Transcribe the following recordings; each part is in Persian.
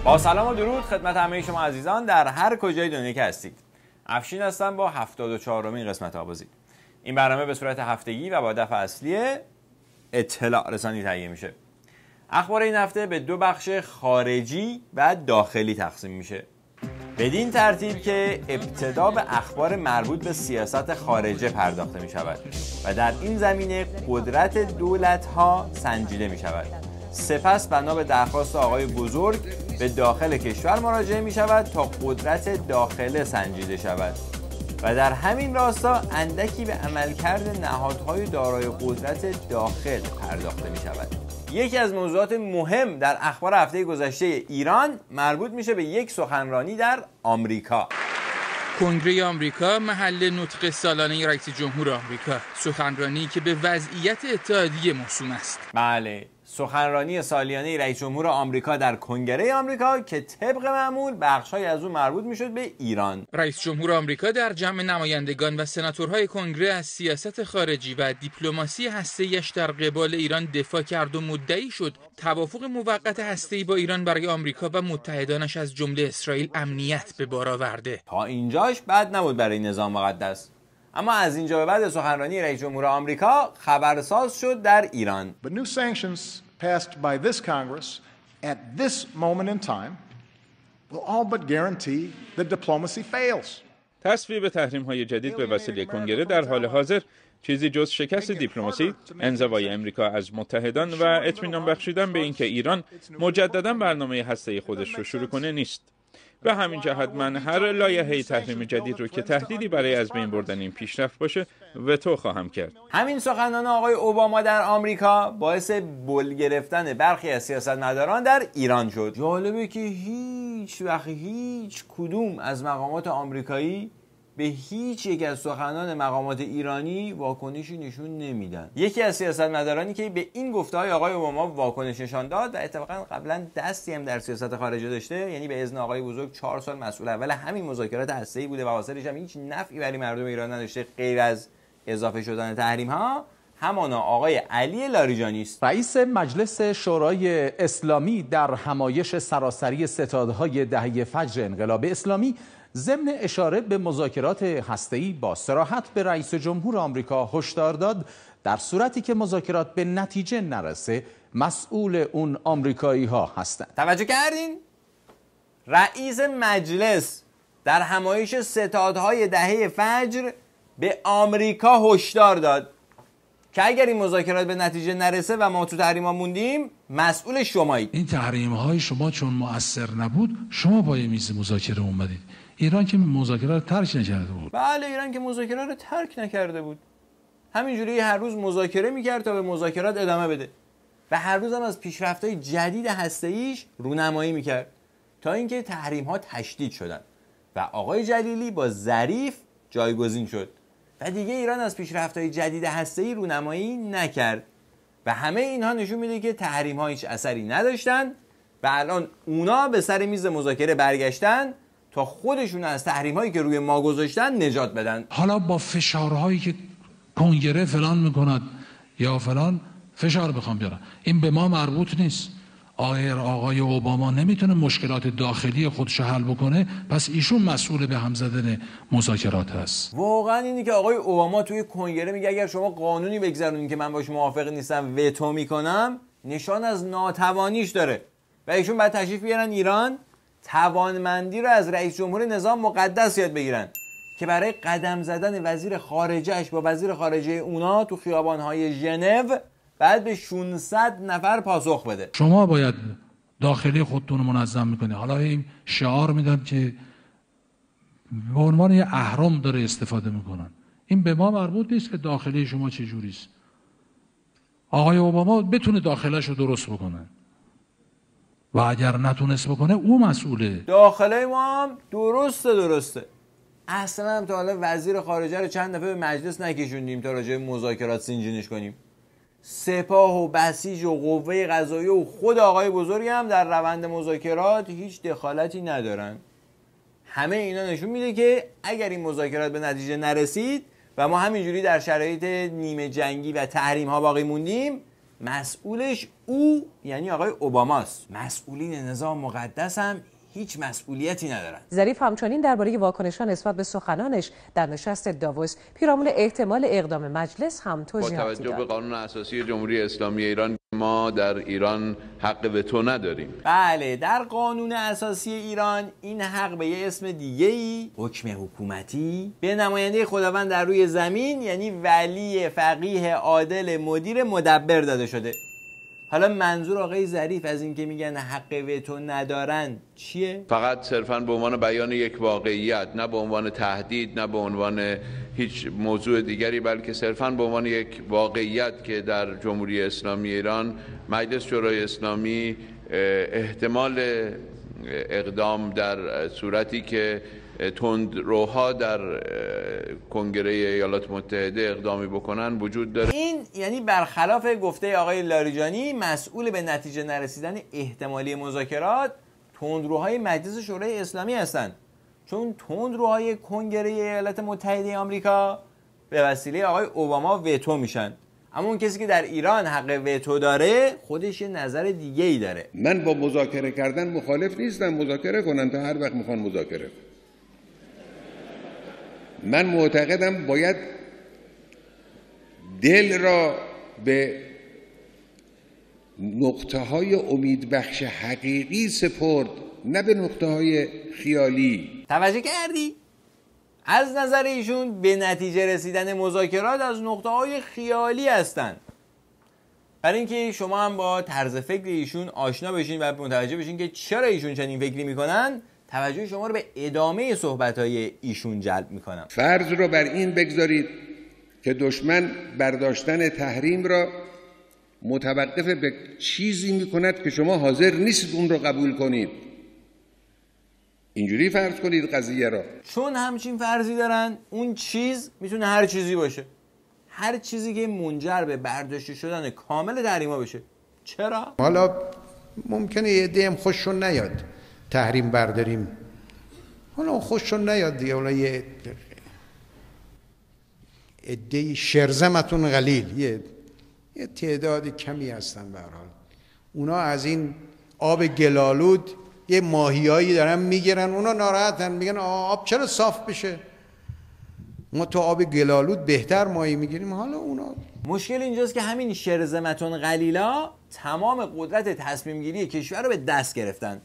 با سلام و درود خدمت همه شما عزیزان در هر کجای دنیا که هستید. افشین هستم با 74مین قسمت آوازی. این برنامه به صورت هفتگی و با دفعه اصلی اطلاع رسانی تهیه میشه. اخبار این هفته به دو بخش خارجی و داخلی تقسیم میشه. بدین ترتیب که ابتدا به اخبار مربوط به سیاست خارجه پرداخته می شود و در این زمینه قدرت دولت‌ها سنجیده می شود. سپس بنا به درخواست آقای بزرگ به داخل کشور مراجعه می شود تا قدرت داخله سنجیده شود و در همین راستا اندکی به عملکرد نهادهای دارای قدرت داخل پرداخته می شود. یکی از موضوعات مهم در اخبار هفته گذشته ایران مربوط میشه به یک سخنرانی در آمریکا. کنگره آمریکا محل نطق سالانه رئیس جمهور آمریکا، سخنرانی که به وضعیت اتحادیه موسوم است. بله، سخنرانی سالیانه رئیس جمهور آمریکا در کنگره آمریکا که طبق معمول بخش‌های از اون مربوط میشد به ایران. رئیس جمهور آمریکا در جمع نمایندگان و سناتورهای کنگره از سیاست خارجی و دیپلماسی هسته‌ایش در قبال ایران دفاع کرد و مدعی شد توافق موقت هسته‌ای با ایران برای آمریکا و متحدانش از جمله اسرائیل امنیت به بار آورده. تا اینجاش بد نبود برای نظام مقدس. اما از اینجا به بعد سخنرانی رئیس جمهور آمریکا خبرساز شد در ایران. But new sanctions passed by this Congress at this moment in time will all but guarantee that diplomacy fails. تصویب تحریم‌های جدید به وسیله کنگره در حال حاضر چیزی جز شکست دیپلماسی، انزوای امریکا از متحدان و اطمینان بخشیدن به اینکه ایران مجددا برنامه هسته‌ای خودش رو شروع کنه نیست. به همین جهت من هر لایحه تحریم جدید رو که تهدیدی برای از بین بردن این پیشرفت باشه وتو خواهم کرد. همین سخنان آقای اوباما در آمریکا باعث بل گرفتن برخی از سیاستمداران در ایران شد. جالبه که هیچ کدوم از مقامات آمریکایی به هیچ یک از سخنان مقامات ایرانی واکنشی نشون نمیدن. یکی از سیاستمدارانی که به این گفته‌های آقای اوباما واکنش نشان داد و اتفاقا قبلا دستی هم در سیاست خارجه داشته، یعنی به اذن آقای بزرگ 4 سال مسئول اول همین مذاکرات هسته‌ای بوده و حاصلش هم هیچ نفعی برای مردم ایران نداشته غیر از اضافه شدن تحریم‌ها، همانا آقای علی لاریجانی است. رئیس مجلس شورای اسلامی در همایش سراسری ستادهای دهه فجر انقلاب اسلامی ضمن اشاره به مذاکرات هسته‌ای با صراحت به رئیس جمهور آمریکا هشدار داد در صورتی که مذاکرات به نتیجه نرسه مسئول اون آمریکایی‌ها هستند. توجه کردین؟ رئیس مجلس در همایش ستادهای دهه فجر به آمریکا هشدار داد که اگر این مذاکرات به نتیجه نرسه و ما تو تحریم‌ها موندیم مسئول شمایید. این تحریم‌های شما چون مؤثر نبود شما پای میز مذاکره اومدید. ایران که مذاکره رو ترک نکرده بود. بله، ایران که مذاکره رو ترک نکرده بود. همینجوری هر روز مذاکره میکرد تا به مذاکرات ادامه بده و هر روز هم از پیشرفت‌های جدید هسته‌ایش رونمایی میکرد تا اینکه تحریم‌ها تشدید شدن و آقای جلیلی با ظریف جایگزین شد و دیگه ایران از پیشرفت‌های جدید هسته‌ای رونمایی نکرد و همه اینها نشون میده که تحریم‌ها هیچ اثری نداشتن و الان اونا به سر میز مذاکره برگشتن تا خودشون از تحریم‌هایی که روی ما گذاشتن نجات بدن. حالا با فشارهایی که کنگره فلان میکند یا فلان فشار بخوام بیارن، این به ما مربوط نیست. آقای اوباما نمیتونه مشکلات داخلی خودش حل بکنه، پس ایشون مسئول به هم زدن مذاکرات هست. واقعا اینی که آقای اوباما توی کنگره میگه اگر شما قانونی بگذارونین که من باش موافق نیستم وتو میکنم، نشان از ناتوانیش داره و ایشون بعد تشریف بیارن ایران توانمندی رو از رئیس جمهور نظام مقدس یاد بگیرن که برای قدم زدن وزیر خارجهش با وزیر خارجه اونا تو خیابان‌های ژنو بعد به 600 نفر پاسخ بده. شما باید داخلی خودتون رو منظم میکنی. حالا این شعار میدم که به عنوان یه اهرم داره استفاده میکنن. این به ما مربوط نیست که داخلی شما چه جوریست. آقای اوباما بتونه داخلش رو درست بکنه و اگر نتونست بکنه او مسئوله. داخله ما هم درسته. اصلا هم تا حالا وزیر خارجه رو چند دفعه به مجلس نکشوندیم تا راجع به مذاکرات سینجینش کنیم. سپاه و بسیج و قوه قضاییه و خود آقای بزرگ هم در روند مذاکرات هیچ دخالتی ندارن. همه اینا نشون میده که اگر این مذاکرات به نتیجه نرسید و ما همینجوری در شرایط نیمه جنگی و تحریم ها باقی موندیم، مسئولش او یعنی آقای اوباماست. مسئولین نظام مقدس هم هیچ مسئولیتی ندارن. ظریف همچنین درباره واکنش‌ها نسبت به سخنانش در نشست داووس پیرامون احتمال اقدام مجلس هم توضیحاتی داد. با توجه به قانون اساسی جمهوری اسلامی ایران ما در ایران حق وتو نداریم. بله، در قانون اساسی ایران این حق به یه اسم دیگه‌ای، حکم حکومتی، به نماینده خداوند در روی زمین یعنی ولی فقیه عادل مدیر مدبر داده شده. حالا منظور آقای ظریف از این که میگن حق وتو ندارن چیه؟ فقط صرفاً به عنوان بیان یک واقعیت، نه به عنوان تهدید، نه به عنوان هیچ موضوع دیگری، بلکه صرفاً به عنوان یک واقعیت که در جمهوری اسلامی ایران مجلس شورای اسلامی احتمال اقدام در صورتی که تندروها در کنگره ایالات متحده اقدامی بکنن وجود داره. این یعنی برخلاف گفته آقای لاریجانی مسئول به نتیجه نرسیدن احتمالی مذاکرات تندروهای مجلس شورای اسلامی هستند، چون تندروهای کنگره ایالات متحده آمریکا به وسیله آقای اوباما وتو میشن. اما اون کسی که در ایران حق وتو داره خودش یه نظر دیگه ای داره. من با مذاکره کردن مخالف نیستم، مذاکره کنن تا هر وقت میخوان مذاکره. من معتقدم باید دل را به نقطه‌های امیدبخش حقیقی سپرد، نه به نقطه‌های خیالی. توجه کردی؟ از نظر ایشون به نتیجه رسیدن مذاکرات از نقطه‌های خیالی هستند. برای اینکه شما هم با طرز فکر ایشون آشنا بشین و متوجه بشین که چرا ایشون چنین فکری میکنن، توجه شما رو به ادامه صحبت‌های ایشون جلب میکنم. فرض رو بر این بگذارید که دشمن برداشتن تحریم را متوقف به چیزی میکند که شما حاضر نیستید اون رو قبول کنید. اینجوری فرض کنید قضیه را. چون همچین فرضی دارن، اون چیز میتونه هر چیزی باشه، هر چیزی که منجر به برداشته شدن کامل تحریما بشه. چرا؟ حالا ممکنه یه عده هم خوششون نیاد تحریم برداریم، حالا خوششون نیاد دیگه، حالا یه عده شرذمتون قلیل، یه تعدادی کمی هستن به هر حال، اونا از این آب گلالود یه ماهیایی دارن میگیرن، اونا ناراحتن، میگن آب چرا صاف بشه، ما تو آب گلالود بهتر ماهی میگیریم. حالا اونا مشکل اینجاست که همین شرذمتون قلیلا تمام قدرت تصمیم گیری کشور رو به دست گرفتن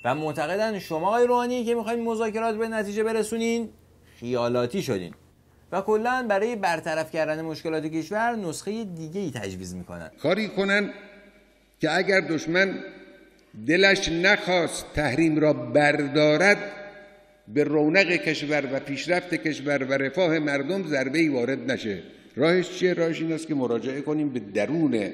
و معتقدن شما آقای روحانی که میخواین مذاکرات به نتیجه برسونین خیالاتی شدین و کلا برای برطرف کردن مشکلات کشور نسخه دیگه ای تجویز میکنن. کاری کنن که اگر دشمن دلش نخواست تحریم را بردارد، به رونق کشور و پیشرفت کشور و رفاه مردم ضربه‌ای وارد نشه. راهش چیه؟ راهش این است که مراجعه کنیم به درون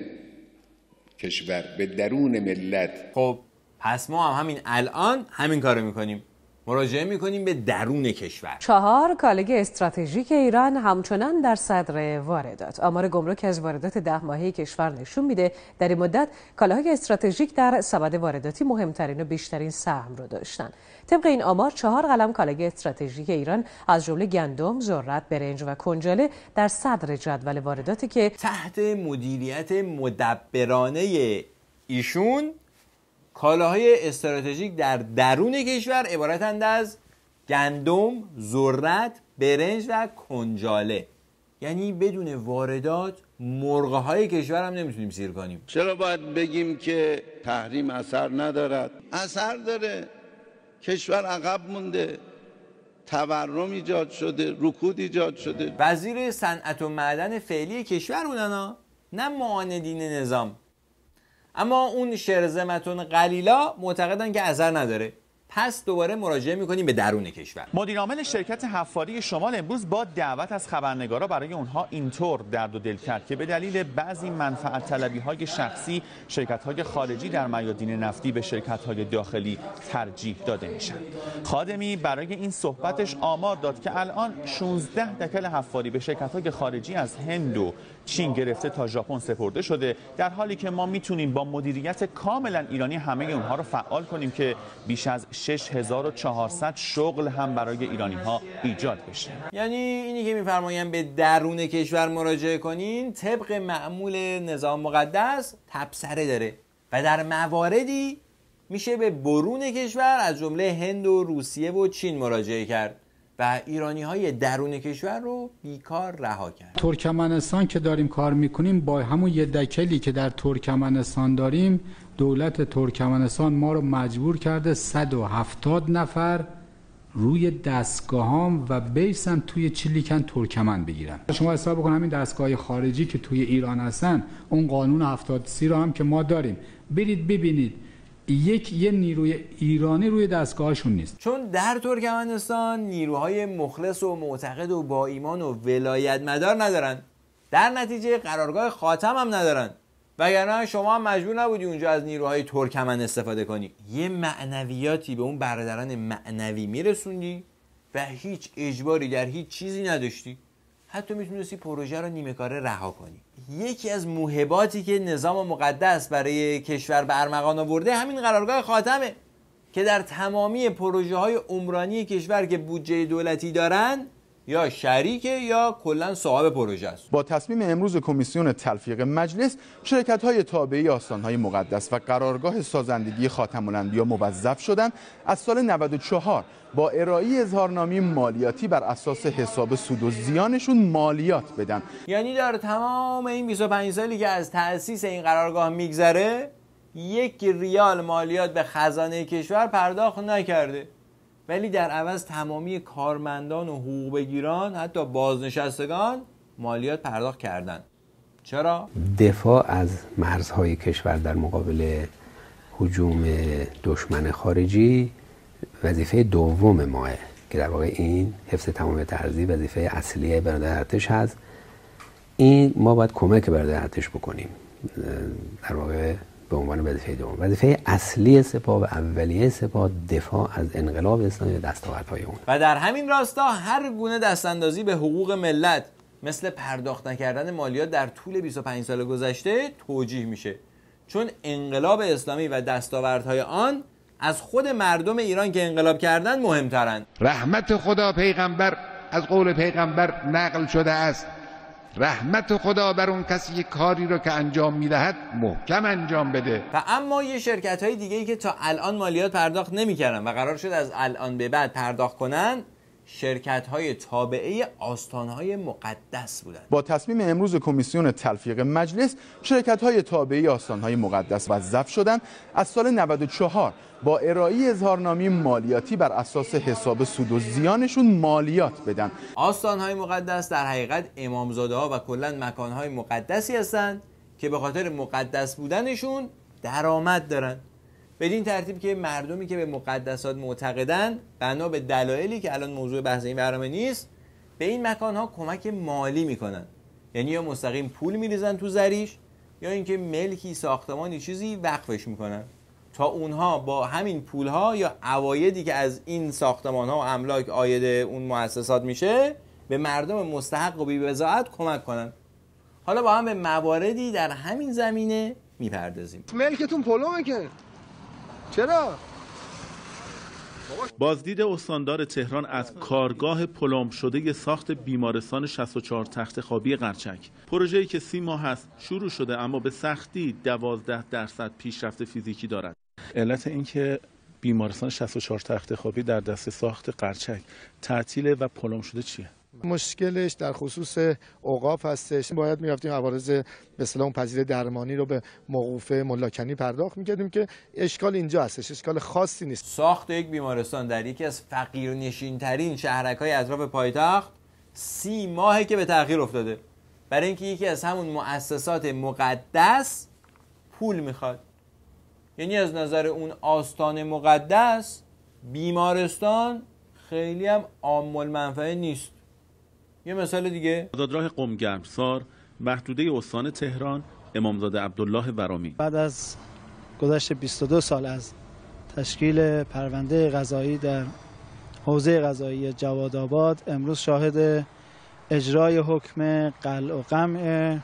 کشور، به درون ملت. خب پس ما هم همین الان همین کارو میکنیم، مراجعه میکنیم به درون کشور. 4 کالای استراتژیک ایران همچنان در صدر واردات. آمار گمرک از واردات 10 ماهه کشور نشون میده در این مدت کالاهای استراتژیک در سبد وارداتی مهمترین و بیشترین سهم رو داشتن. طبق این آمار 4 قلم کالای استراتژیک ایران از جمله گندم، ذرت، برنج و کنجاله در صدر جدول وارداتی که تحت مدیریت مدبرانه ایشون کالاهای استراتژیک در درون کشور عبارتند از گندم، ذرت، برنج و کنجاله. یعنی بدون واردات مرغ‌های کشور هم نمیتونیم سیر کنیم. چرا باید بگیم که تحریم اثر ندارد؟ اثر داره. کشور عقب مونده، تورم ایجاد شده، رکود ایجاد شده. وزیر صنعت و معدن فعلی کشورمونن، نه معاندین نظام. اما اون شرذمتون قلیلا معتقدن که اثر نداره. پس دوباره مراجعه میکنیم به درون کشور. مدیر عامل شرکت حفاری شمال امروز با دعوت از خبرنگارا برای اونها اینطور درد و دل کرد که به دلیل بعضی منفعت طلبی‌های شخصی شرکت‌های خارجی در میادین نفتی به شرکت‌های داخلی ترجیح داده میشن. خادمی برای این صحبتش آمار داد که الان 16 دکل حفاری به شرکت‌های خارجی از هند و چین گرفته تا ژاپن سپرده شده، در حالی که ما میتونیم با مدیریت کاملا ایرانی همه اونها رو فعال کنیم که بیش از 6400 شغل هم برای ایرانی‌ها ایجاد بشه. یعنی اینی که می‌فرمایند به درون کشور مراجعه کنین طبق معمول نظام مقدس تبصره داره و در مواردی میشه به برون کشور از جمله هند و روسیه و چین مراجعه کرد و ایرانی‌های درون کشور رو بیکار رها کرد. ترکمنستان که داریم کار میکنیم با همون یه دکلی که در ترکمنستان داریم، دولت ترکمنستان ما رو مجبور کرده 170 نفر روی دستگاهام و بیسم توی چلیکن ترکمن بگیرن. شما حساب بکن همین دستگاه خارجی که توی ایران هستن، اون قانون 73 رو هم که ما داریم، برید ببینید یه نیروی ایرانی روی دستگاهشون نیست. چون در ترکمنستان نیروهای مخلص و معتقد و با ایمان و ولایت مدار ندارن، در نتیجه قرارگاه خاتم هم ندارن، وگرنه شما هم مجبور نبودی اونجا از نیروهای ترکمن استفاده کنی. یه معنویاتی به اون برادران معنوی میرسوندی و هیچ اجباری در هیچ چیزی نداشتی. حتی میتونستی پروژه رو نیمه کاره رها کنی. یکی از موهباتی که نظام مقدس برای کشور به ارمغان آورده همین قرارگاه خاتمه که در تمامی پروژه های عمرانی کشور که بودجه دولتی دارن یا شریکه یا کلا صاحب پروژه است. با تصمیم امروز کمیسیون تلفیق مجلس، شرکت‌های تابعه آستان‌های مقدس و قرارگاه سازندگی خاتم الانبیا موظف شدند از سال 94 با ارائه اظهارنامه مالیاتی بر اساس حساب سود و زیانشون مالیات بدن. یعنی در تمام این 25 سالی که از تأسیس این قرارگاه میگذره 1 ریال مالیات به خزانه کشور پرداخت نکرده، ولی در عوض تمامی کارمندان و حقوق بگیران حتی بازنشستگان مالیات پرداخت کردند. چرا؟ دفاع از مرزهای کشور در مقابل هجوم دشمن خارجی وظیفه دوم ماه که در واقع این حفظ تمامیت ارضی وظیفه اصلی برادر ارتش هست. این ما باید کمک برادر ارتش بکنیم، در واقع به عنوان وظیفه دوم. وظیفه اصلی سپاه و اولیه سپاه دفاع از انقلاب اسلامی و دستاوردهای اون. و در همین راستا هر گونه دستاندازی به حقوق ملت مثل پرداخت نکردن مالیات در طول 25 سال گذشته توجیه میشه، چون انقلاب اسلامی و دستاوردهای آن از خود مردم ایران که انقلاب کردن مهمترن. رحمت خدا پیغمبر از قول پیغمبر نقل شده است، رحمت خدا بر اون کسی کاری رو که انجام میدهد محکم انجام بده. و اما یه شرکت های دیگه‌ای که تا الان مالیات پرداخت نمی‌کردن و قرار شد از الان به بعد پرداخت کنن، شرکت های تابعه آستانهای مقدس بودند. با تصمیم امروز کمیسیون تلفیق مجلس، شرکت های تابعه آستانهای مقدس موظف شدند از سال 94 با ارائه اظهارنامه مالیاتی بر اساس حساب سود و زیانشون مالیات بدن. آستانهای مقدس در حقیقت امامزاده‌ها و کلاً مکانهای مقدسی هستند که به خاطر مقدس بودنشون درآمد دارن. بدین ترتیب که مردمی که به مقدسات معتقدن بنا به دلایلی که الان موضوع بحث این برنامه نیست به این مکانها کمک مالی میکنن، یعنی یا مستقیم پول میریزن تو زریش یا اینکه ملکی ساختمانی چیزی وقفش میکنن تا اونها با همین پولها یا عوایدی که از این ساختمانها و املاک عاید اون مؤسسات میشه به مردم مستحق و بی‌بضاعت کمک کنن. حالا با هم به مواردی در همین زمینه میپردازیم. ملکتون پلومه که چرا؟ بازدید استاندار تهران از کارگاه پلم شده ساخت بیمارستان 64 تخت خوابی قرچک. پروژه‌ای که 30 ماه است شروع شده اما به سختی 12% پیشرفت فیزیکی دارد. علت اینکه بیمارستان 64 تخت خوابی در دست ساخت قرچک تعطیل و پلم شده چیه؟ مشکلش در خصوص اوقاف هستش. باید می‌رفتیم عوارض به اصطلاح پذیر درمانی رو به موقوف ملاکنی پرداخت می‌کردیم که اشکال اینجا هستش، اشکال خاصی نیست. ساخت یک بیمارستان در یکی از فقیرنشین‌ترین شهرک‌های اطراف پایتخت 30 ماهه که به تأخیر افتاده، برای اینکه یکی از همون مؤسسات مقدس پول میخواد. یعنی از نظر اون آستان مقدس بیمارستان خیلی هم عام المنفعه نیست. یه مثال دیگه، آزادراه قم گرمسار، محدوده استان تهران، امامزاده عبدالله ورامی. بعد از گذشت 22 سال از تشکیل پرونده قضایی در حوزه قضایی جوادآباد، امروز شاهد اجرای حکم قلع و قمع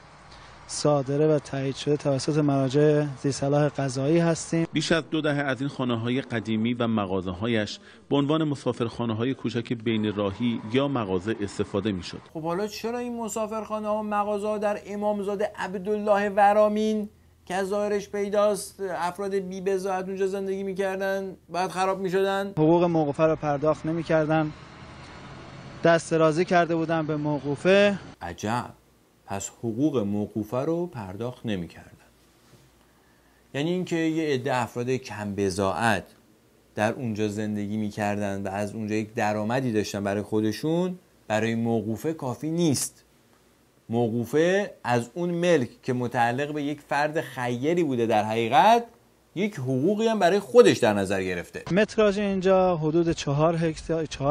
صادره و تایید شده توسط مراجع ذی‌صلاح قضایی هستیم. بیش از 2 دهه از این خانه‌های قدیمی و مغازه‌هایش به عنوان مسافرخانه‌های کوچک بین راهی یا مغازه استفاده می‌شد. خب حالا چرا این مسافرخانه‌ها و مغازه‌ها در امامزاده عبدالله ورامین که از ظاهرش پیداست افراد بی بضاعت اونجا زندگی می‌کردن بعد خراب می‌شدن؟ حقوق موقوفه رو پرداخت نمی‌کردن، دست درازی کرده بودن به موقوفه. عجب، پس حقوق موقوفه رو پرداخت نمی‌کردن. یعنی اینکه یه عده افراد کم بضاعت در اونجا زندگی می‌کردن و از اونجا یک درآمدی داشتن برای خودشون، برای موقوفه کافی نیست. موقوفه از اون ملک که متعلق به یک فرد خیری بوده در حقیقت یک حقوقی هم برای خودش در نظر گرفته. متراژ اینجا حدود 4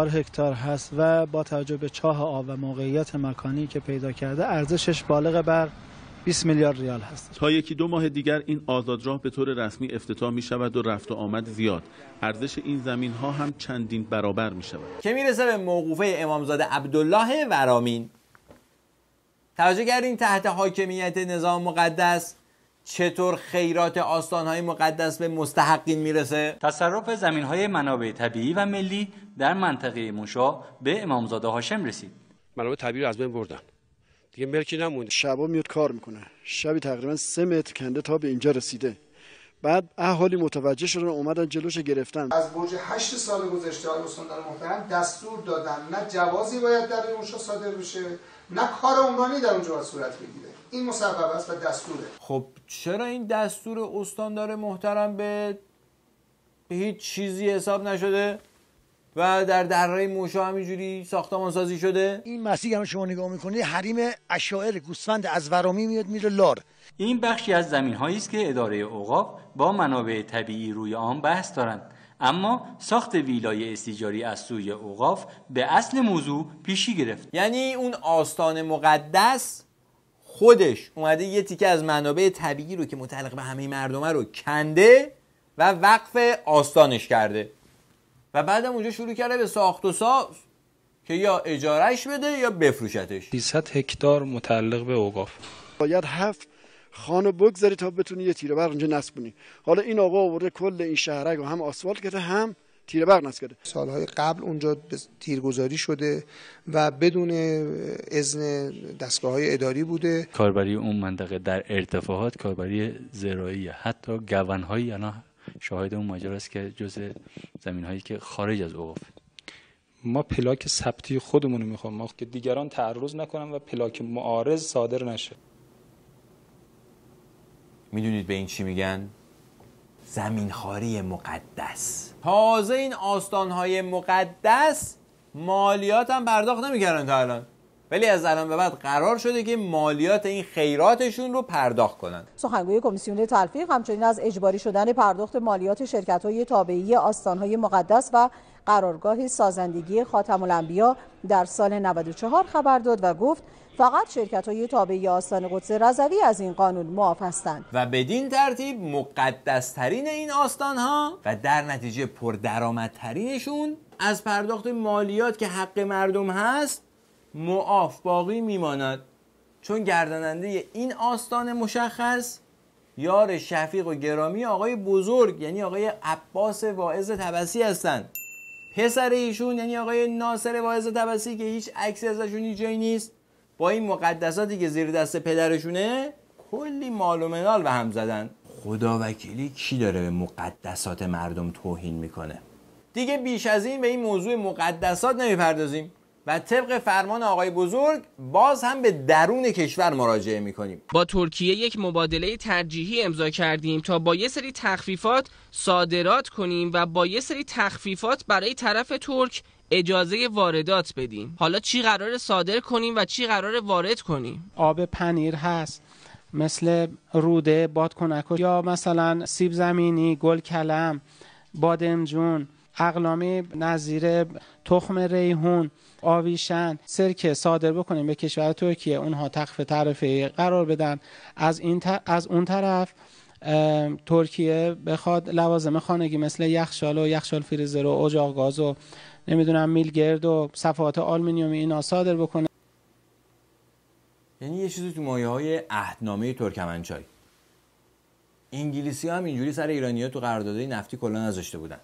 هکتار هست و با توجه به چاه آب و موقعیت مکانی که پیدا کرده ارزشش بالغ بر 20 میلیارد ریال هست. تا 1-2 ماه دیگر این آزادراه به طور رسمی افتتاح می شود و رفت و آمد زیاد. ارزش این زمین ها هم چندین برابر می شود. که میرسه به موقوفه امامزاده عبدالله ورامین. توجه کردین تحت حاکمیت نظام مقدس چطور خیرات آستانهای مقدس به مستحقین میرسه؟ تصرف زمینهای منابع طبیعی و ملی در منطقه موشا به امامزاده هاشم رسید. منابع طبیعی رو از بین بردن. دیگه ملکی نمونده. شبا میاد کار میکنه. شبی تقریبا 3 متر کنده تا به اینجا رسیده. بعد اهالی متوجه شدن اومدن جلوش گرفتن. از برج 8 سال گذشته های استاندار محترم دستور دادن نه جوازی باید در اونجا صادر بشه نه کار عمرانی در اونجا باید صورت بگیره. این مصوبه است و دستوره. خب چرا این دستور استاندار محترم به هیچ چیزی حساب نشده و در درهای موشا همینجوری ساختمان سازی شده؟ این مسیح هم شما نگاه میکنید حریم اشاعر گوسفند از ورامی میاد میره لار. این بخشی از زمین‌هایی است که اداره اوقاف با منابع طبیعی روی آن بحث دارند، اما ساخت ویلای استیجاری از سوی اوقاف به اصل موضوع پیشی گرفت. یعنی اون آستان مقدس خودش اومده یه تیکه از منابع طبیعی رو که متعلق به همه مردمه رو کنده و وقف آستانش کرده و بعدم اونجا شروع کرده به ساخت و ساز که یا اجارهش بده یا بفروشتش. 300 هکتار متعلق به اوقاف. باید 7 خانه بگذاری تا بتونی یه تیره برق اونجا نصبونی. حالا این آقا آورده کل این شهرک رو هم آسفالت کرده هم تیره برق نصب کرده. سالهای قبل اونجا تیرگذاری شده و بدون اذن دستگاه‌های اداری بوده. کاربری اون منطقه در ارتفاعات کاربری زراعیه، حتی گون‌هایی الان شاهد اون ماجرا است که جزء زمین‌هایی که خارج از اوقاف. ما پلاک ثبتی خودمون رو می‌خوام، ما که دیگران تعرض نکنن و پلاک معارض صادر نشه. میدونید به این چی میگن؟ زمینخواری مقدس. تازه این آستانهای مقدس مالیات هم پرداخت نمیکردن تا الان، ولی از الان به بعد قرار شده که مالیات این خیراتشون رو پرداخت کنن. سخنگوی کمیسیون تلفیق همچنین از اجباری شدن پرداخت مالیات شرکت‌های تابعی آستانهای مقدس و قرارگاه سازندگی خاتم الانبیا در سال 94 خبر داد و گفت فقط شرکت‌های تابعی آستان قدس رضوی از این قانون معاف هستند و بدین ترتیب مقدس‌ترین این آستان‌ها و در نتیجه پردرآمدترینشون از پرداخت مالیات که حق مردم هست معاف باقی میماند، چون گرداننده این آستان مشخص یار شفیق و گرامی آقای بزرگ یعنی آقای عباس واعظ طبسی هستند. پسر ایشون یعنی آقای ناصر واعظ طبسی که هیچ عکسی ازشون جایی نیست، با این مقدساتی که زیر دست پدرشونه کلی مال و منال به هم زدن. خدا وکیلی کی داره به مقدسات مردم توهین میکنه؟ دیگه بیش از این به این موضوع مقدسات نمیپردازیم و طبق فرمان آقای بزرگ باز هم به درون کشور مراجعه میکنیم. با ترکیه یک مبادله ترجیحی امضا کردیم تا با یه سری تخفیفات صادرات کنیم و با یه سری تخفیفات برای طرف ترک اجازه واردات بدیم. حالا چی قرار صادر کنیم و چی قرار وارد کنیم؟ آب پنیر هست، مثل روده، بادکنک یا مثلا سیب زمینی، گل کلم، بادمجون، اقلام نظیر تخم ریحون، آویشن، سرکه صادر بکنیم به کشور ترکیه، اونها تخفیف تعرفه قرار بدن. از اون طرف ترکیه بخواد لوازم خانگی مثل یخچال و یخچال فریزر و اجاق گاز و نمیدونم میلگرد و صفحات آلومینیومی اینا صادر بکنه. یعنی یه چیزی تو مایه‌های عهدنامه ترکمنچای. انگلیسی‌ها هم اینجوری سر ایرانی‌ها تو قراردادهای نفتی کلا نذاشته بودن.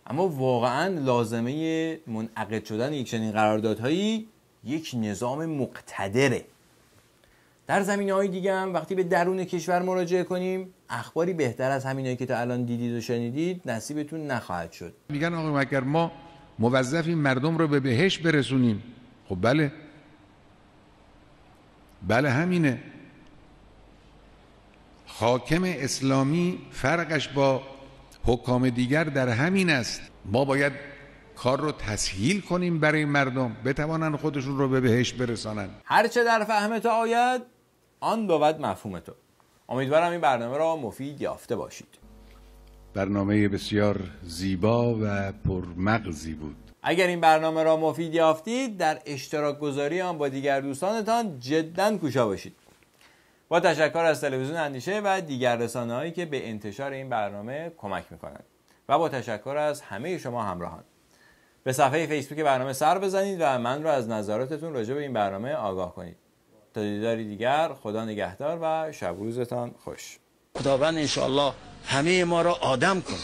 اما واقعا لازمه منعقد شدن یک چنین قراردادهایی یک نظام مقتدره. در زمینه‌های دیگه هم وقتی به درون کشور مراجعه کنیم اخباری بهتر از همینایی که تا الان دیدید و شنیدید نصیبتون نخواهد شد. میگن آقا اگر ما موظفیم مردم رو به بهشت برسونیم، خب بله همینه. حاکم اسلامی فرقش با حکام دیگر در همین است. ما باید کار رو تسهیل کنیم برای مردم بتوانن خودشون رو به بهشت برسانن. هرچه در فهم تو آید آن بود مفهوم تو. امیدوارم این برنامه را مفید یافته باشید. برنامه بسیار زیبا و پرمغزی بود. اگر این برنامه را مفید یافتید در اشتراک گذاری آن با دیگر دوستانتان جداً کوشا باشید. با تشکر از تلویزیون اندیشه و دیگر رسانه‌هایی که به انتشار این برنامه کمک می‌کنند و با تشکر از همه شما همراهان. به صفحه فیسبوک برنامه سر بزنید و من را از نظراتتون راجع به این برنامه آگاه کنید. تا دیداری دیگر، خدا نگهدار و شب روزتان خوش. خداوند انشاءالله همه ما را آدم کن.